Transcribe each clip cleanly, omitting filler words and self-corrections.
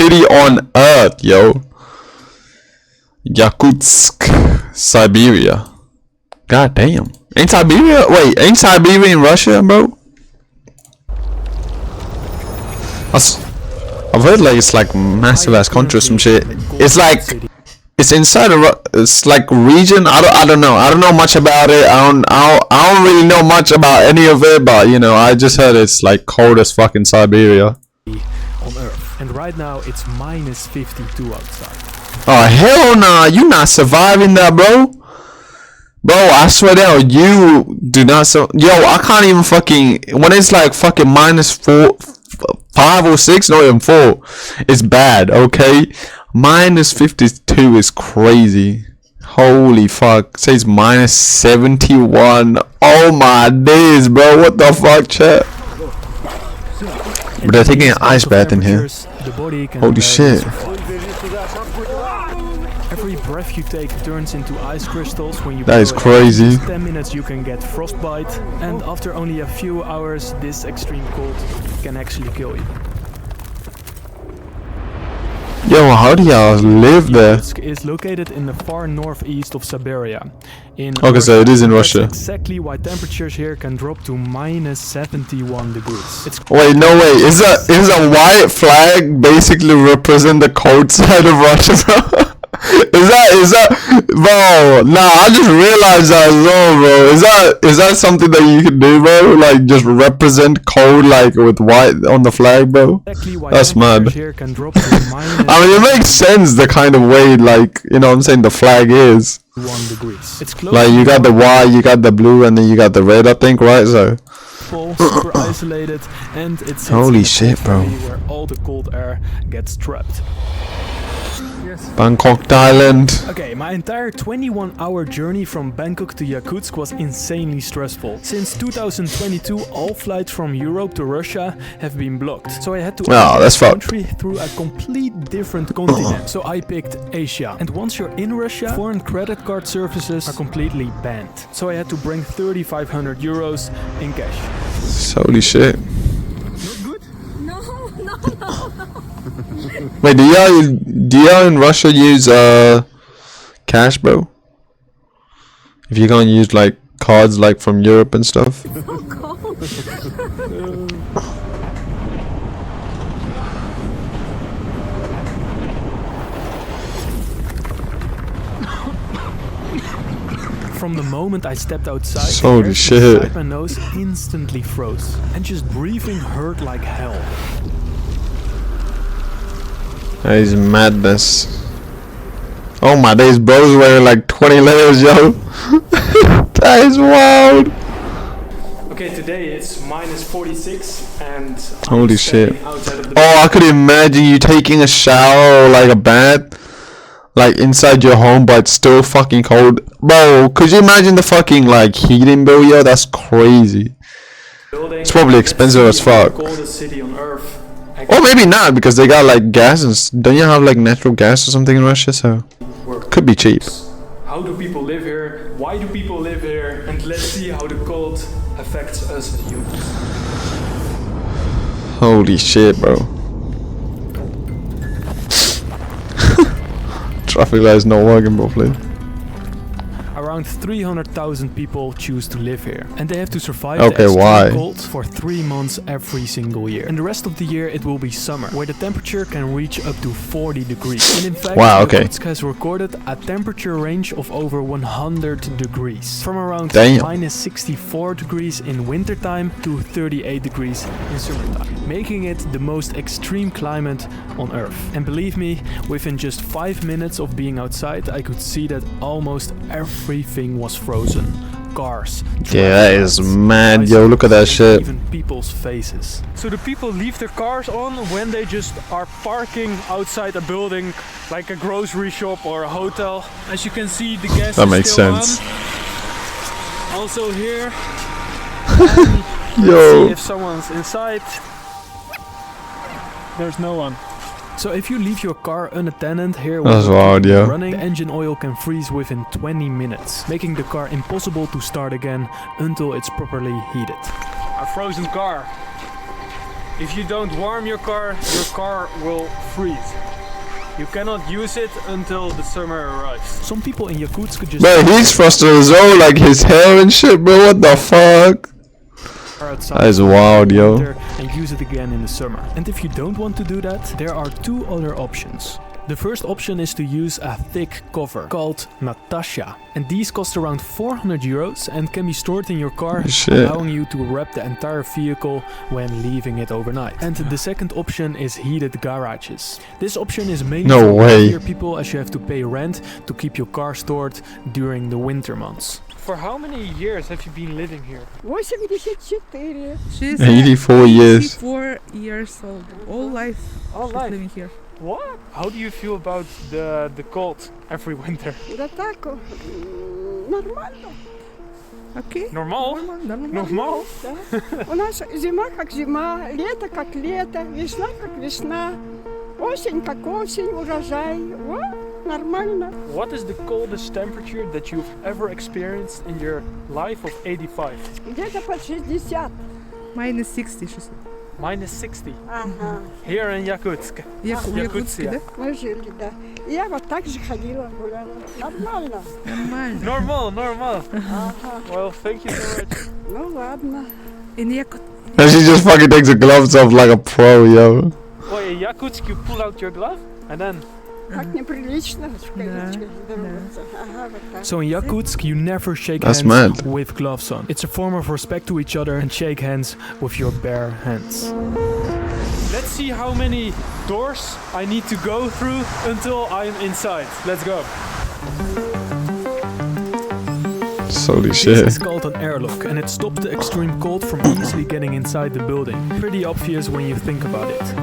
city on earth, yo. Yakutsk, Siberia. God damn. Ain't Siberia? Wait, ain't Siberia in Russia, bro? I've heard like it's like massive ass country or some shit. It's like it's inside a it's like region. I don't know. I don't know much about it. I don't really know much about any of it. But you know, I just heard it's like cold as fucking Siberia. On Earth, and right now it's minus 52 outside. Oh hell nah! You not surviving that, bro. Bro, I swear down, you do not Yo, I can't even fucking when it's like fucking minus 4, 5 or 6, not even 4. It's bad, okay? Minus 52 is crazy. Holy fuck. Says minus 71. Oh my days, bro. What the fuck, chat? But they're taking an ice bath in here. Holy shit. Every breath you take turns into ice crystals. When you that is crazy. 10 minutes you can get frostbite, and after only a few hours this extreme cold can actually kill you. Yo, how do y'all live there? Coldest is located in the far northeast of Siberia. Okay, so it is in Russia. That's exactly why temperatures here can drop to minus 71 degrees. Wait, no way. Is a white flag basically represent the cold side of Russia, bro? Is that bro? Nah, I just realized that as well, bro. Is that something that you can do, bro? Like just represent cold like with white on the flag, bro? That's mad. I mean, it makes sense the kind of way, like, you know what I'm saying, the flag is. 1 degrees. It's like you got the white, you got the blue, and then you got the red, I think, right? So super isolated, and it's holy shit, bro. Where all the cold air gets trapped. Bangkok, Thailand. Okay, my entire 21-hour journey from Bangkok to Yakutsk was insanely stressful. Since 2022, all flights from Europe to Russia have been blocked. So I had to enter the country through a complete different continent. So I picked Asia. And once you're in Russia, foreign credit card services are completely banned. So I had to bring 3,500 euros in cash. Holy shit. Not good? No. Wait, do y'all in Russia use cash, bro? If you can't use like cards like from Europe and stuff. From the moment I stepped outside, holy shit, my nose instantly froze, and just breathing hurt like hell. That is madness. Oh my days, bro's wearing like 20 layers, yo. That is wild. Okay, today it's minus 46 and holy shit. Oh, I could imagine you taking a shower or like a bath like inside your home, but it's still fucking cold. Bro, could you imagine the fucking like heating bill, yo? That's crazy. It's probably expensive as fuck. Coldest city on earth. Or maybe not, because they got like gas. Don't you have like natural gas or something in Russia? So it could be cheap. How do people live here? Why do people live here? And let's see how the cold affects us as humans. Holy shit, bro. Traffic light is not working properly. Around 300,000 people choose to live here, and they have to survive the extreme cold for 3 months every single year. And the rest of the year it will be summer, where the temperature can reach up to 40 degrees. And in fact, Yakutsk has recorded a temperature range of over 100 degrees. From around minus 64 degrees in wintertime to 38 degrees in summertime, making it the most extreme climate on Earth. And believe me, within just 5 minutes of being outside, I could see that almost everything was frozen. Cars, yeah, that is mad, yo. Look at that shit. Even people's faces. So the people leave their cars on when they just are parking outside a building, like a grocery shop or a hotel. As you can see, the gas that is makes still sense. On. Also here, yo. see if someone's inside. There's no one. So if you leave your car unattended here with running, the engine oil can freeze within 20 minutes, making the car impossible to start again until it's properly heated. A frozen car If you don't warm your car will freeze. You cannot use it until the summer arrives. Some people in Yakutsk just... Bro, he's frustrated as well, like his hair and shit, bro. What the fuck? That is wild, yo. And use it again in the summer. And if you don't want to do that, there are two other options. The first option is to use a thick cover called Natasha, and these cost around 400 euros and can be stored in your car, allowing you to wrap the entire vehicle when leaving it overnight. And the second option is heated garages. This option is mainly for wealthier people, as you have to pay rent to keep your car stored during the winter months. For how many years have you been living here? 84. She's 84 years. 84 years old. All life. She's living here. What? How do you feel about the cold every winter? Да так, нормально. Okay. Normal? Normal? Да. У нас зима как зима, лето как лето, весна как весна, осень как осень, урожай. Вот, нормально. What is the coldest temperature that you've ever experienced in your life of 85? Где-то под 60. Minus 60. Minus 60. Ага. Here in Yakutsk. Якутске, да? Мы жили, да. И я вот так же ходила, гуляла. Нормально. Нормально. Normal. Ага. Well, thank you so much. Ну ладно. In Yakut. And she just fucking takes the gloves off like a pro, yo. Well, in Yakutsk you pull out your glove and then... Как неприлично в кавычках здороваться. Ага, вот так. So in Yakutsk you never shake That's hands mad. with gloves on. It's a form of respect to each other and shake hands with your bare hands. Let's see how many doors I need to go through until I'm inside. Let's go. Holy shit. This is called an airlock and it stops the extreme cold from easily getting inside the building. Pretty obvious when you think about it.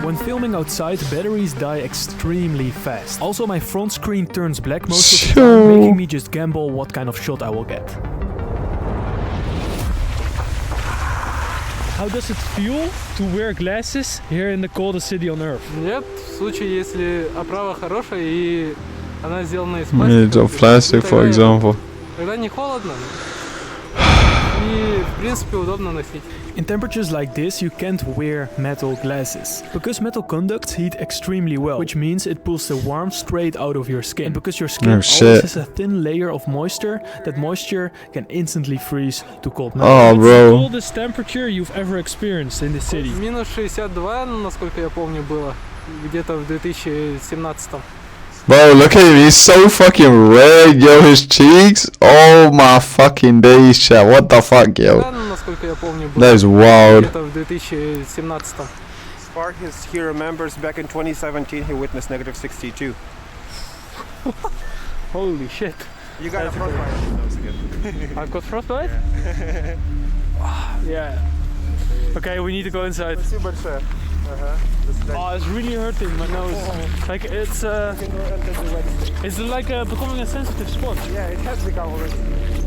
When filming outside, batteries die extremely fast. Also, my front screen turns black most of the time, making me just gamble what kind of shot I will get. How does it feel to wear glasses here in the coldest city on earth? Нет, в случае, если оправа хорошая и она сделана из Made of plastic, for example. Тогда не холодно и, в принципе, удобно носить. In temperatures like this, you can't wear metal glasses. Because metal conducts heat extremely well, which means it pulls the warmth straight out of your skin. And because your skin always has a thin layer of moisture, that moisture can instantly freeze to cold metal. Oh, bro. What's the coldest temperature you've ever experienced in the city? Минус 62, насколько я помню, было где-то в 2017. Bro, look at him. He's so fucking red, yo. His cheeks. Oh my fucking days, chat. What the fuck, yo? Насколько я помню, было That is wild. где-то в 2017. Sparkus, he remembers back in 2017 he witnessed negative 62. Holy shit. You got a frostbite on your nose again. I've got frostbite? Yeah. Okay, we need to go inside. Oh, it's really hurting my nose. Like it's like becoming a sensitive spot. Yeah, it has become already.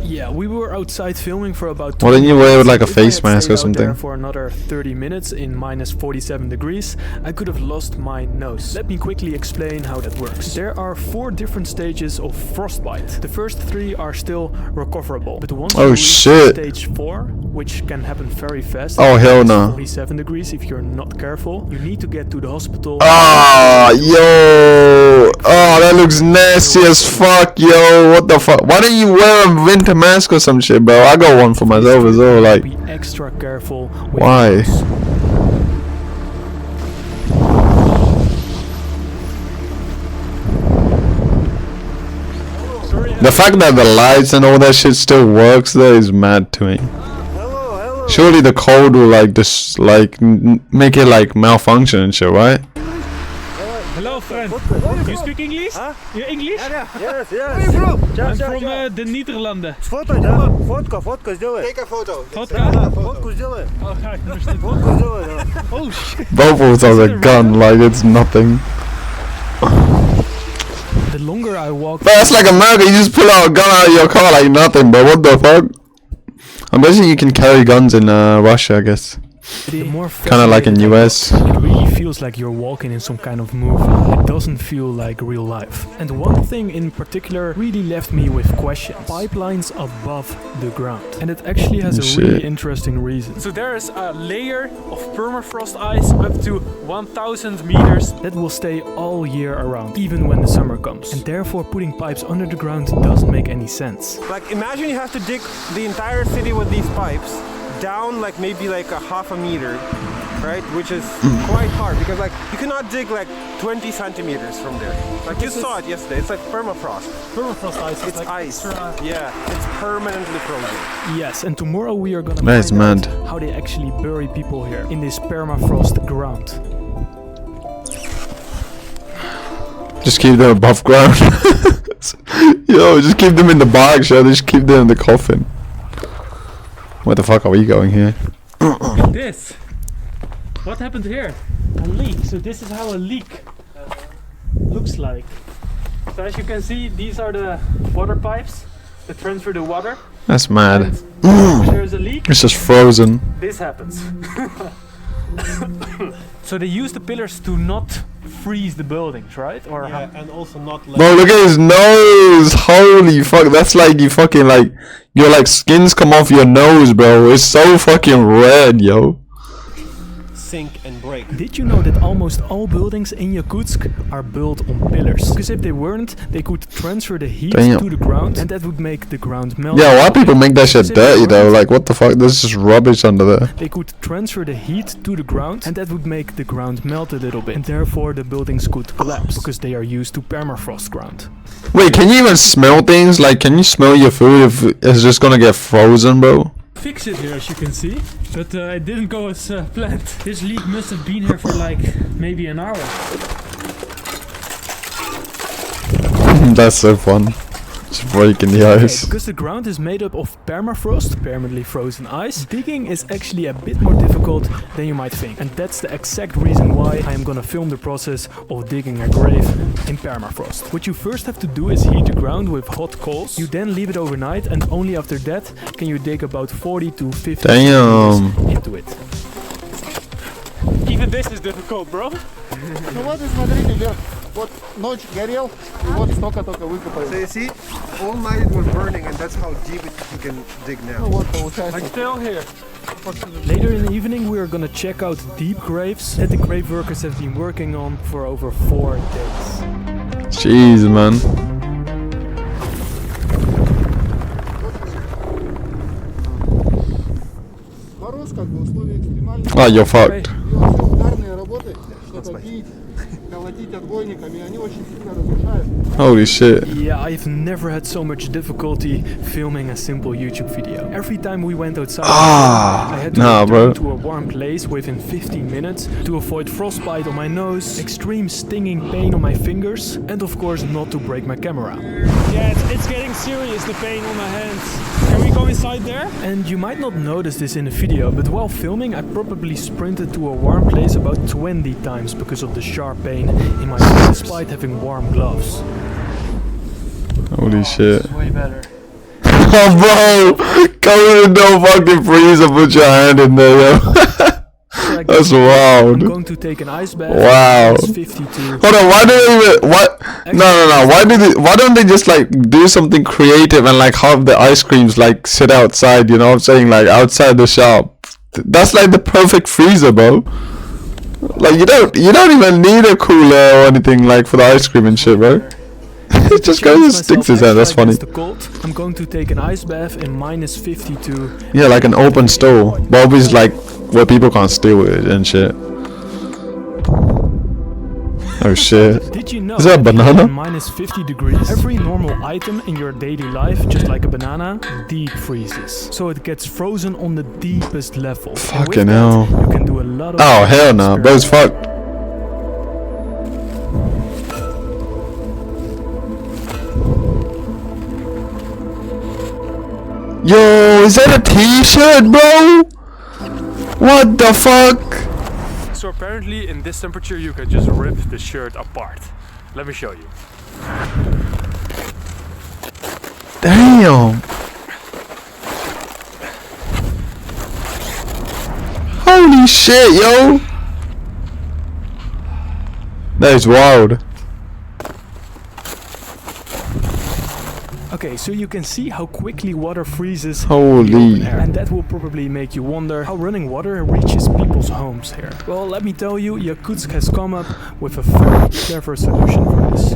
Yeah, we were outside filming for about. Why didn't you wear like a If I face had mask stayed or out something? there for another 30 minutes in minus 47 degrees, I could have lost my nose. Let me quickly explain how that works. There are 4 different stages of frostbite. The first 3 are still recoverable, but once you reach stage 4, which can happen very fast, hell no. 47 degrees if you're not careful, you need to get to the hospital. Ah, yo. Oh, that looks nasty as fuck, yo. What the fuck? Why don't you wear a winter mask or some shit, bro? I got one for myself as well. Like, be extra careful. Why? The fact that the lights and all that shit still works there is mad to me. Surely the code will like just like make it like malfunction and shit, right? Hello, friend. You speak English? Huh? You English? Yes. Where you from? I'm from the Nederlanden. Фото, да? Фотка сделай. Take a photo. Vodka? Фотку сделай. Oh, hi. Фотку сделай, да. Oh shit. Both of us have a gun, like it's nothing. The longer I walk. But that's like America, you just pull out a gun out of your car like nothing, bro. What the fuck? I'm guessing you can carry guns in Russia, I guess. Kind of like in US. It really feels like you're walking in some kind of movie. It doesn't feel like real life. And one thing in particular really left me with questions. Pipelines above the ground. And it actually has a really interesting reason. So there is a layer of permafrost ice up to 1,000 meters that will stay all year around, even when the summer comes. And therefore putting pipes under the ground doesn't make any sense. Like imagine you have to dig the entire city with these pipes down like maybe like a half a meter, right? Which is quite hard because like you cannot dig like 20 centimeters from there. Like you saw it yesterday, it's like permafrost. Permafrost ice. It's like ice. Yeah, it's permanently frozen. Yes, and tomorrow we are gonna find out how they actually bury people here in this permafrost ground. Just keep them above ground. Yo, just keep them in the box, yo. Just keep them in the coffin. Where the fuck are we going here? This. What happened here? A leak. So this is how a leak looks like. So as you can see, these are the water pipes that transfer the water. That's mad. There's a leak. It's just frozen. This happens. So they use the pillars to not freeze the buildings, right? Or Yeah, and also not let Bro, look at his nose. Holy fuck. That's like you fucking like your like skins come off your nose, bro. It's so fucking red, yo. sink and break. Did you know that almost all buildings in Yakutsk are built on pillars? Because if they weren't, they could transfer the heat to the ground, and that would make the ground melt. Yeah, why people make that shit dirty though? Like, what the fuck? There's just rubbish under there. They could transfer the heat to the ground, and that would make the ground melt a little bit, and therefore the buildings could collapse because they are used to permafrost ground. Wait, can you even smell things? Like, can you smell your food if it's just gonna get frozen, bro? Fix it here, as you can see, but it didn't go as planned. This leak must have been here for like maybe an hour. That's so fun. Just breaking the ice. Because the ground is made up of permafrost, permanently frozen ice, digging is actually a bit more difficult than you might think. And that's the exact reason why I am gonna film the process of digging a grave in permafrost. What you first have to do is heat the ground with hot coals. You then leave it overnight, and only after that can you dig about 40 to 50 meters into it. Even this is difficult, bro. Ну вот и смотрите, Лев, вот ночь горел, и вот столько-только выкопали. So you see, all night it was burning, and that's how deep you can dig now. Ну вот получается. I'm still here. Later in the evening we are gonna check out deep graves that the grave workers have been working on for over 4 days. Jeez, man. Мороз как бы условия экстремальные. Oh, you're fucked. И вообще ударные работы, что-то бить, колотить отбойниками, они очень сильно разрушают. Holy shit. Yeah, I've never had so much difficulty filming a simple YouTube video. Every time we went outside, I had to return to a warm place within 15 minutes to avoid frostbite on my nose, extreme stinging pain on my fingers, and of course not to break my camera. Yeah, it's getting serious, the pain on my hands. Can we go inside there? And you might not notice this in the video, but while filming I probably sprinted to a warm place about 20 times because of the sharp pain in my hand, despite having warm gloves. Holy shit. Way better. Oh, bro! Go in the fucking freezer, put your hand in there, yo. That's wild. I'm going to take an ice bath. Wow. It's 52. Hold on, why do they even, what? No. Why don't they just like do something creative and like have the ice creams like sit outside, you know what I'm saying? Like outside the shop. That's like the perfect freezer, bro. Like you don't even need a cooler or anything like for the ice cream and shit, bro. It just goes and sticks his hand, that's funny. I'm going to take an ice bath in minus 52. Yeah, like an open stove. But obviously like where people can't steal it and shit. Oh shit. Did you know is that a banana? At minus 50 degrees, every normal item in your daily life, just like a banana, deep freezes. So it gets frozen on the deepest level. Fucking hell. You can do a lot of hell no, bro's fucked. Yo, is that a t-shirt, bro? What the fuck? So apparently in this temperature you can just rip the shirt apart. Let me show you. Damn. Holy Holy shit, yo! That is wild. Okay, so you can see how quickly water freezes Holy. in the open air. And that will probably make you wonder how running water reaches people's homes here. Well, let me tell you, Yakutsk has come up with a very clever solution for this.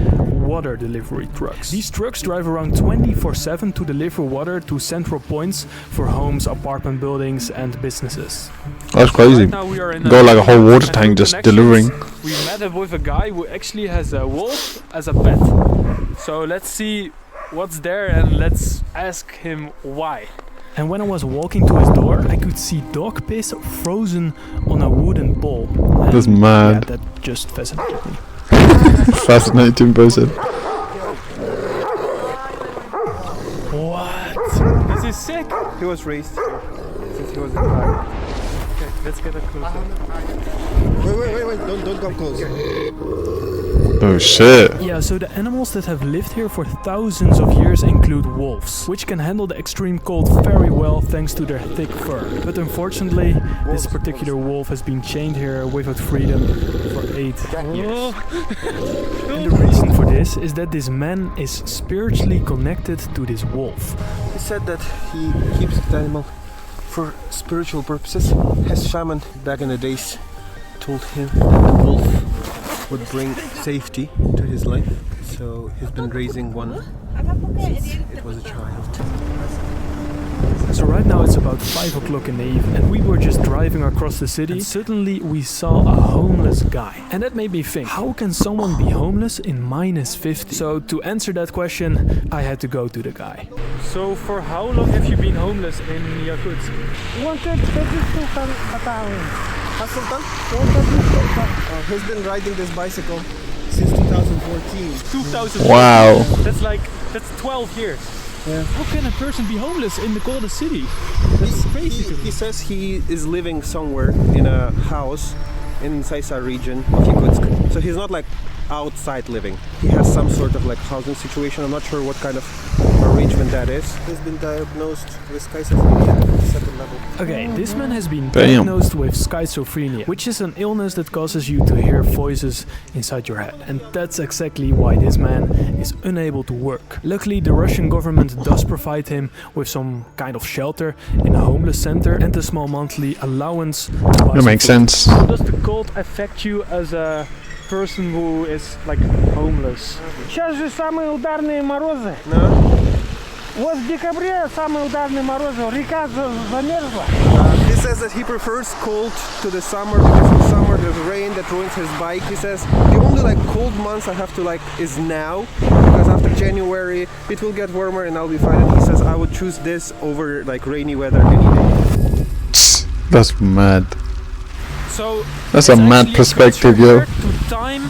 Water delivery trucks. These trucks drive around 24/7 to deliver water to central points for homes, apartment buildings and businesses. That's crazy. Right now we are in Got like a whole water and tank through just connections, delivering. We met up with a guy who actually has a wolf as a pet. So let's see what's there and let's ask him why. And when I was walking to his door, I could see dog piss frozen on a wooden pole. That's And mad. Yeah, that just fascinated me. Fascinating person. What? This is sick. He was raised here since he was a child. Okay, let's get a closer. Wait, don't come close. Oh shit. Yeah, so the animals that have lived here for thousands of years include wolves, which can handle the extreme cold very well thanks to their thick fur. But unfortunately, this particular wolf has been chained here without freedom for 8 years. And the reason for this is that this man is spiritually connected to this wolf. He said that he keeps the animal for spiritual purposes. His shaman back in the days told him that the wolf would bring safety to his life. So he's been raising one since it was a child. So right now it's about 5 o'clock in the evening and we were just driving across the city and suddenly we saw a homeless guy. And that made me think, how can someone be homeless in -50? So to answer that question, I had to go to the guy. So for how long have you been homeless in Yakutsk? He's been riding this bicycle since 2014. 2000. Wow. That's 12 years. How can a person be homeless in the coldest city? That's crazy to me. He says he is living somewhere in a house in Saisa region of Yakutsk. So he's not like outside living. He has some sort of like housing situation. I'm not sure what kind of arrangement that is. He's been diagnosed with schizophrenia, 2nd level. Okay, this man has been Damn. diagnosed with schizophrenia, which is an illness that causes you to hear voices inside your head. And that's exactly why this man is unable to work. Luckily, the Russian government does provide him with some kind of shelter in a homeless center and a small monthly allowance. to buy That some makes food. sense. How does the cold affect you as a person who is like homeless? Сейчас же самые ударные морозы. Вот в декабре самые ударные морозы. Река замерзла. He says that he prefers cold to the summer because in summer there's rain that ruins his bike. He says the only like cold months I have to like is now because after January it will get warmer and I'll be fine. And he says I would choose this over like rainy weather any day. That's mad. So That's it's a mad actually perspective, crucial yo. here to time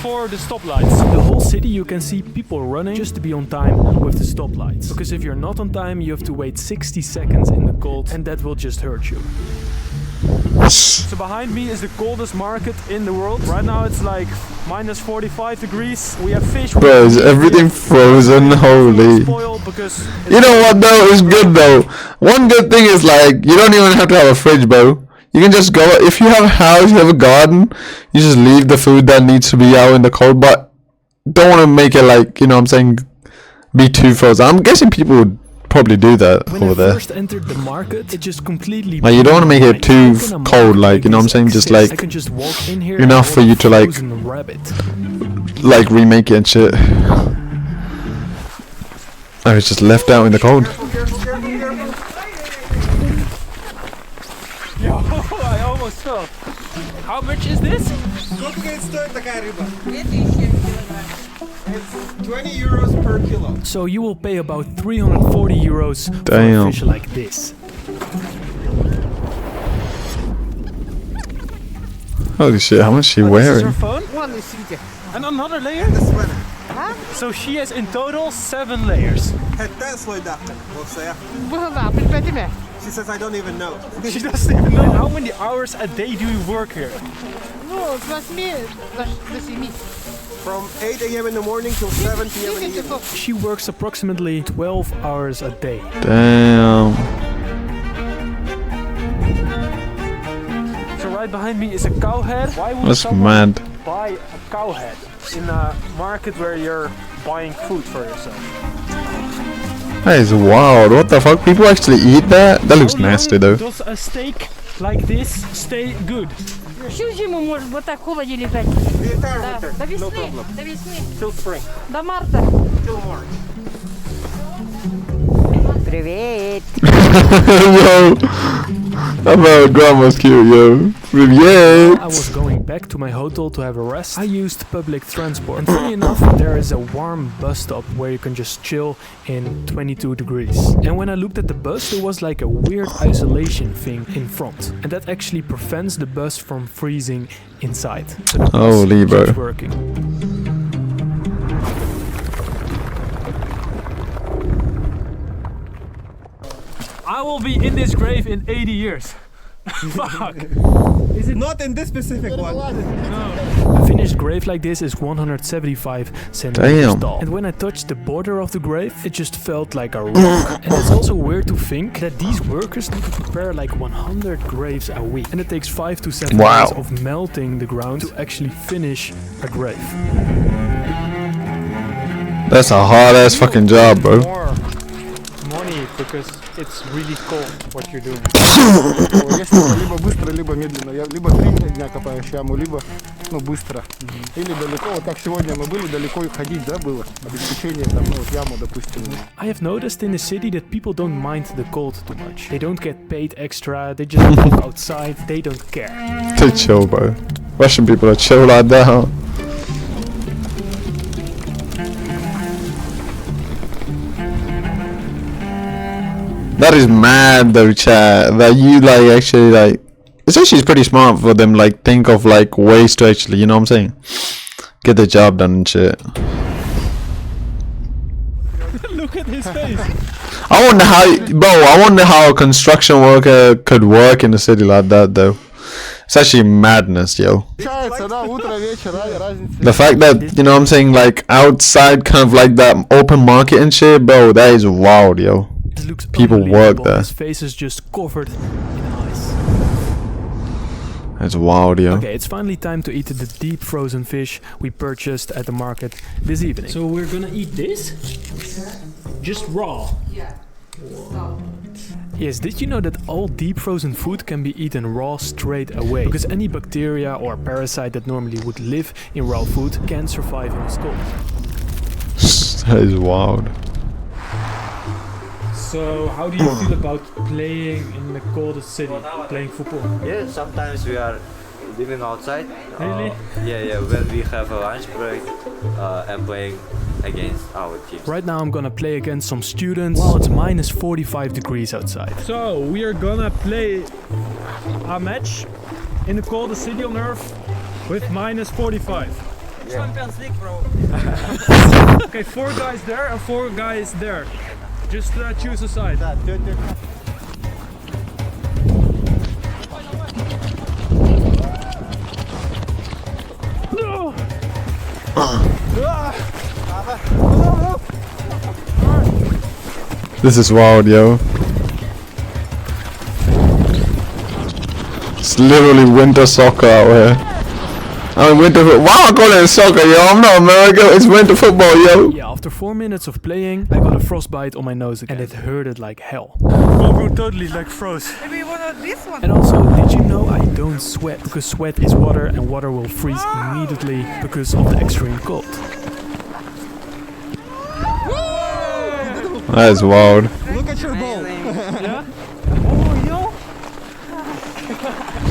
for the stoplights. The whole city you can see people running just to be on time with the stoplights. Because if you're not on time, you have to wait 60 seconds in the cold and that will just hurt you. So behind me is the coldest market in the world. Right now it's like -45 degrees. We have fish. Bro, is everything frozen? Holy. Spoil because You know what though? It's good though. One good thing is like you don't even have to have a fridge, bro. You can just go if you have a house, you have a garden, you just leave the food that needs to be out in the cold, but don't want to make it like, you know what I'm saying, be too frozen. I'm guessing people would probably do that When over I there. first entered the market, it just completely Like you don't want to make it too How can a cold, market like, you know what I'm saying, just exist? like I can just walk in here enough and for you to, like- frozen rabbit. like remake it and shit. I was just left out in the cold. Yo, I almost fell. How much is this? It's 20 euros per kilo. So you will pay about 340 euros for a Damn. fish like this. Holy shit, how much is she This is wearing? her phone Вон и сидите. and another layer. So she has in total 7 layers. Была, предпочтите. She says I don't even know. She doesn't even know how many hours a day do you work here. Ну, с 8 до 7. From 8 a.m. in the morning till 7 p.m. in the 10 evening. часов. She works approximately 12 hours a day. Damn. behind me is a cow head. Why would That's someone mad. buy a cow head in a market where you're buying food for yourself? That is wild. What the fuck? People actually eat that? That looks How long nasty though. does a steak like this stay good? Всю зиму может вот так в холоде лежать. The entire Да, winter, до no весны, problem. до весны, Till spring, до марта. till March. Привет. Yo. That man grandma's cute, yo. Yeah. I was going back to my hotel to have a rest. I used public transport. And funny enough, there is a warm bus stop where you can just chill in 22 degrees. And when I looked at the bus, there was like a weird isolation thing in front. And that actually prevents the bus from freezing inside. So the bus Holy bro. keeps working. I will be in this grave in 80 years. Fuck. Is it Not in this specific one. A finished grave like this is 175 centimeters Damn. tall. And when I touched the border of the grave, it just felt like a rock. And it's also weird to think that these workers need to prepare like 100 graves a week. And it takes 5 to 7 Wow. days of melting the ground to actually finish a grave. That's a hard ass fucking job, bro. more money because it's really cold what you're doing? Если либо быстро, либо медленно. Я либо 3 дня копаешь яму, либо быстро. Или далеко. Вот как сегодня мы были, далеко ходить, да, было? Обеспечение там, вот яму, допустим. I have noticed in the city that people don't mind the cold too much. They don't get paid extra, they just walk outside, they don't care. They chill, bro. Russian people are chill like that, huh? That is mad though, chat. That you like actually like. It's actually pretty smart for them. Like think of like ways to actually, you know what I'm saying, get the job done and shit. Look at his face. I wonder how, bro. I wonder how a construction worker could work in a city like that though. It's actually madness, yo. Получается, да, утро, вечер, разница. The fact that, you know what I'm saying, like outside kind of like that open market and shit, bro, that is wild, yo. This looks People work unbelievable. there. His face is just covered in ice. That's wild, yo. Okay, it's finally time to eat the deep frozen fish we purchased at the market this evening. So we're gonna eat this? Just raw? Yes, did you know that all deep frozen food can be eaten raw straight away? Because any bacteria or parasite that normally would live in raw food can't survive in the cold. That is wild. So how do you feel about playing in the coldest city, playing football? Yeah, sometimes we are living outside. Really? Yeah, when we have a lunch break and playing against our teams. Right now I'm gonna play against some students while it's minus 45 degrees outside. So we are gonna play a match in the coldest city on earth with minus 45. Champions League, bro. Okay, 4 guys there and 4 guys there. Just choose a side. No! This is wild, yo. It's literally winter soccer out here. I mean, winter. Why am I calling it soccer, yo? I'm not America. It's winter football, yo. Yeah, after 4 minutes of playing, I got a frostbite on my nose again, and it hurted like hell. Oh, bro, totally like froze. Maybe you want this one? And also, did you know I don't sweat? Because sweat is water, and water will freeze immediately because of the extreme cold. That is wild. Look at your ball. Yeah? Oh, yo!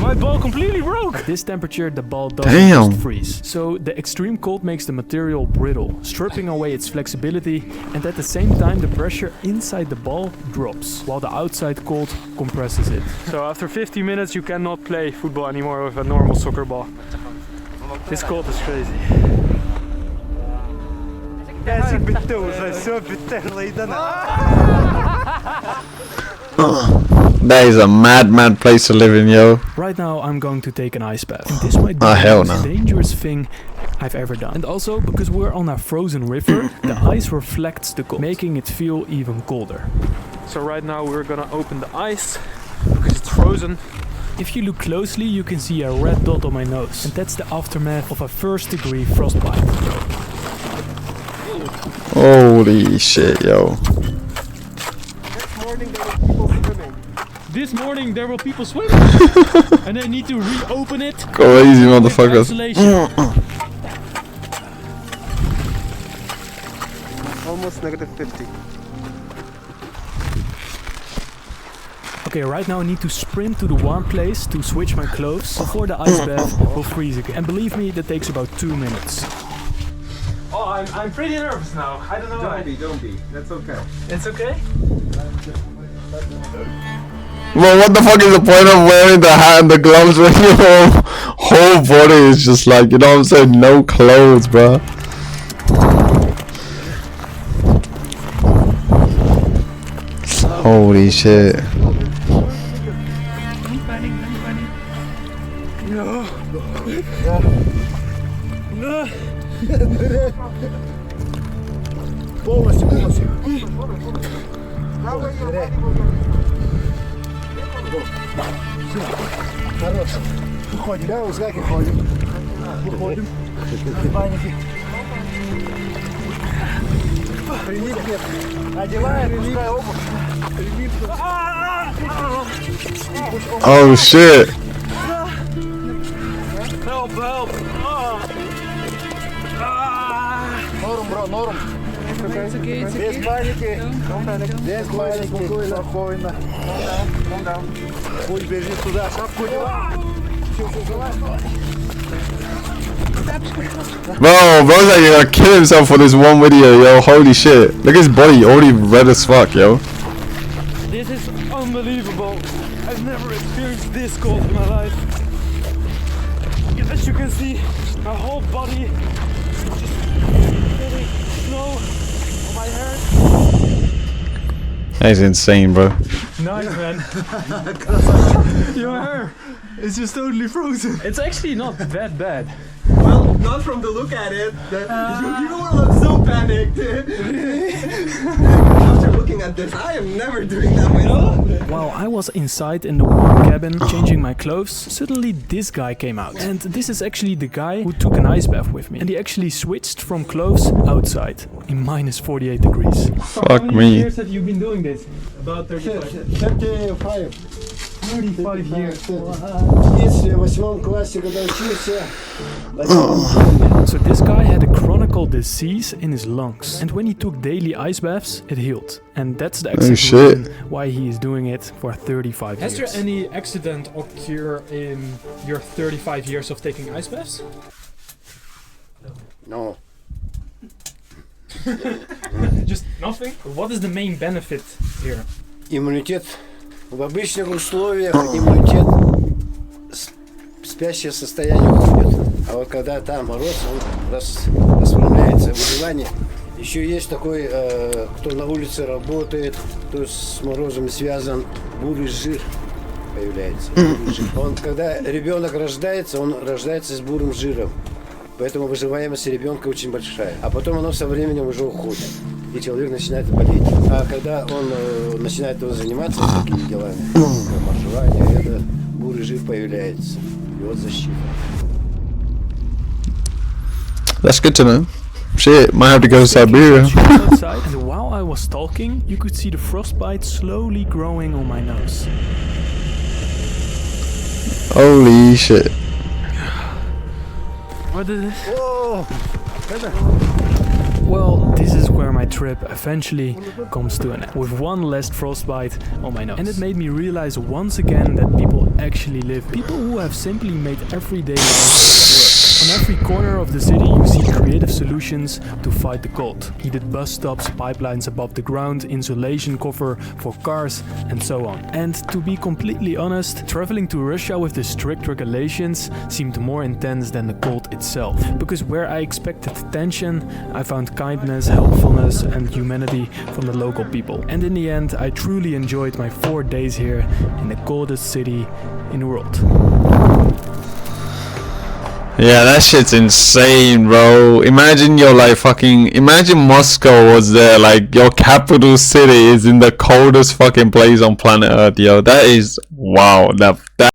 My ball completely broke! At this temperature, the ball doesn't Damn. just freeze. So the extreme cold makes the material brittle, stripping away its flexibility, and at the same time the pressure inside the ball drops, while the outside cold compresses it. So after 50 minutes you cannot play football anymore with a normal soccer ball. This cold is crazy. That is a mad place to live in, yo. Right now I'm going to take an ice bath. And this might be hell the most no. dangerous thing I've ever done. And also, because we're on a frozen river, the ice reflects the cold, making it feel even colder. So right now we're gonna open the ice because it's frozen. If you look closely, you can see a red dot on my nose, and that's the aftermath of a first-degree frostbite. Holy shit, yo. This morning there were people swimming. And they need to reopen it. Crazy motherfuckers. Almost -50. Okay, right now I need to sprint to the warm place to switch my clothes before the ice bath will freeze again. And believe me, that takes about 2 minutes. Oh, I'm pretty nervous now. I don't know why. Don't be. That's okay. It's okay? Well, what the fuck is the point of wearing the hat and the gloves when your whole body is just like, you know what I'm saying, no clothes, bro. Holy shit. Полностью. Хорошо. Выходим, да, узгаки ходим. Выходим. Паники. Прилип нет. Одеваем, пускай обувь. Прилип. Oh shit. Help, help. Норм, бро, норм. It's okay, it's okay. Без паники. Don't panic. Без паники. Спокойно. Пусть бежит туда, шапку одевай. Bro's like gonna kill himself for this one video, yo. Holy shit. Look at his body, already red as fuck, yo. This is unbelievable. I've never experienced this cold in my life. As you can see, my whole body just getting snow on my hair. That is insane, bro. Nice, man. Your hair is just totally frozen. It's actually not that bad. Well, not from the look at it. You look so panicked. After looking at this, I am never doing that myself. While I was inside in the warm cabin changing my clothes, suddenly this guy came out. And this is actually the guy who took an ice bath with me. And he actually switched from clothes outside in minus 48 degrees. Fuck How many me. years have you been doing this? About 35. 35. 35 years. В 8 классе, когда учился. So this guy had a chronic disease in his lungs. And when he took daily ice baths, it healed. And that's the exact reason why he is doing it for 35 years. Has there any accident occur in your 35 years of taking ice baths? No. Just nothing? What is the main benefit here? Иммунитет. В обычных условиях иммунитет спящее состояние уходит. А вот когда там мороз, он расправляется выживание. Еще есть такой, кто на улице работает, кто с морозом связан, бурый жир появляется. Бурый жир. Он, когда ребенок рождается, он рождается с бурым жиром. Поэтому выживаемость ребенка очень большая. А потом оно со временем уже уходит. И человек начинает болеть. А когда он начинает заниматься такими делами, моржевание, это бурый жир появляется. И вот защита. That's good to know. Shit, might have to go to Siberia. Outside, and while I was talking, you could see the frostbite slowly growing on my nose. Holy shit. What is this? Whoa! Well, this is where my trip eventually comes to an end, with one last frostbite on my nose. And it made me realize once again that people actually live. People who have simply made everyday life work. On every corner of the city you see creative solutions to fight the cold. Heated bus stops, pipelines above the ground, insulation cover for cars and so on. And to be completely honest, traveling to Russia with the strict regulations seemed more intense than the cold itself. Because where I expected tension, I found kindness, helpfulness and humanity from the local people. And in the end, I truly enjoyed my 4 days here in the coldest city in the world. Yeah, that shit's insane, bro. Imagine you're like fucking... Imagine Moscow was there, like your capital city is in the coldest fucking place on planet Earth, yo. That is... Wow. That